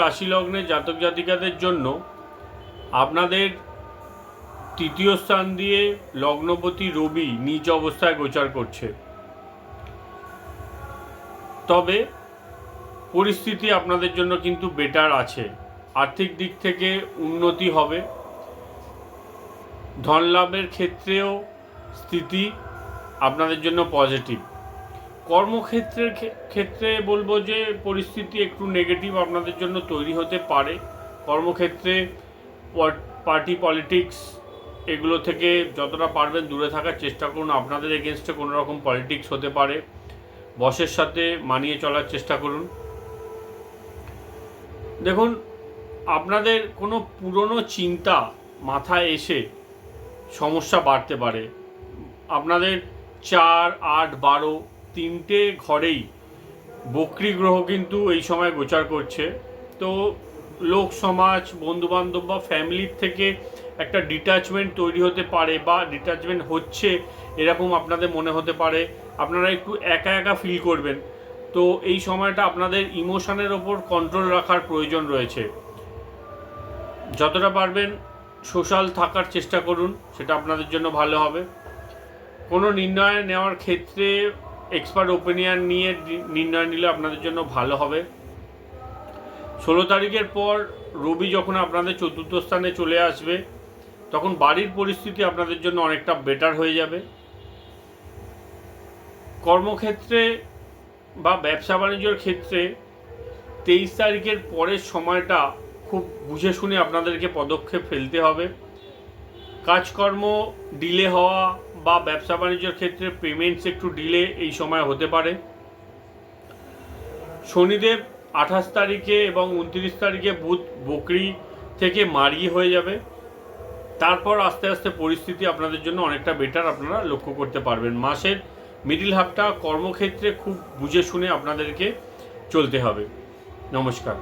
রাশি লগ্নের জাতক জাতিকাদের জন্য আপনাদের তৃতীয় স্থান দিয়ে লগ্নপতি রবি নিজ অবস্থায় গোচর করছে। তবে পরিস্থিতি আপনাদের জন্য কিন্তু বেটার আছে। আর্থিক দিক থেকে উন্নতি হবে, ধন লাভের ক্ষেত্রেও স্থিতি আপনাদের জন্য পজিটিভ। কর্মক্ষেত্রের ক্ষেত্রে বলবো যে পরিস্থিতি একটু নেগেটিভ আপনাদের জন্য তৈরি হতে পারে। কর্মক্ষেত্রে পার্টি পলিটিক্স এগুলো থেকে যতটা পারবেন দূরে থাকার চেষ্টা করুন। আপনাদের এগেনস্টে কোনো রকম পলিটিক্স হতে পারে, বসের সাথে মানিয়ে চলার চেষ্টা করুন। দেখুন, আপনাদের কোনো পুরনো চিন্তা মাথায় এসে সমস্যা বাড়তে পারে। আপনাদের 4, 8, 12 তিনটে ঘরেই বক্রী গ্রহ কিন্তু এই সময় গোচর করছে। তো লোক সমাজ, বন্ধুবান্ধব বা ফ্যামিলির থেকে একটা ডিট্যাচমেন্ট তৈরি হতে পারে বা ডিট্যাচমেন্ট হচ্ছে এরকম আপনাদের মনে হতে পারে। আপনারা একটু একা একা ফিল করবেন। তো এই সময়টা আপনাদের ইমোশনের ওপর কন্ট্রোল রাখার প্রয়োজন রয়েছে। যতটা পারবেন সোশ্যাল থাকার চেষ্টা করুন, সেটা আপনাদের জন্য ভালো হবে। কোনো নির্ণয় নেওয়ার ক্ষেত্রে এক্সপার্ট ওপিনিয়ন নিয়ে নির্ণয় নিলে আপনাদের জন্য ভালো হবে। 16 তারিখের পর রবি যখন আপনাদের চতুর্থ স্থানে চলে আসবে তখন বাড়ির পরিস্থিতি আপনাদের জন্য অনেকটা বেটার হয়ে যাবে। কর্মক্ষেত্রে বা ব্যবসা বাণিজ্যের ক্ষেত্রে 23 তারিখের পরের সময়টা খুব বুঝে শুনে আপনাদেরকে পদক্ষেপ ফেলতে হবে। কাজকর্ম ডিলে হওয়া বা ব্যবসা বাণিজ্যের ক্ষেত্রে পেমেন্টস একটু ডিলে এই সময় হতে পারে। শনিদেব 28 তারিখে এবং 29 তারিখে বুধ বকরি থেকে মারি হয়ে যাবে। তারপর আস্তে আস্তে পরিস্থিতি আপনাদের জন্য অনেকটা বেটার আপনারা লক্ষ্য করতে পারবেন। মাসের মিডিল হাফটা কর্মক্ষেত্রে খুব বুঝে শুনে আপনাদেরকে চলতে হবে। নমস্কার।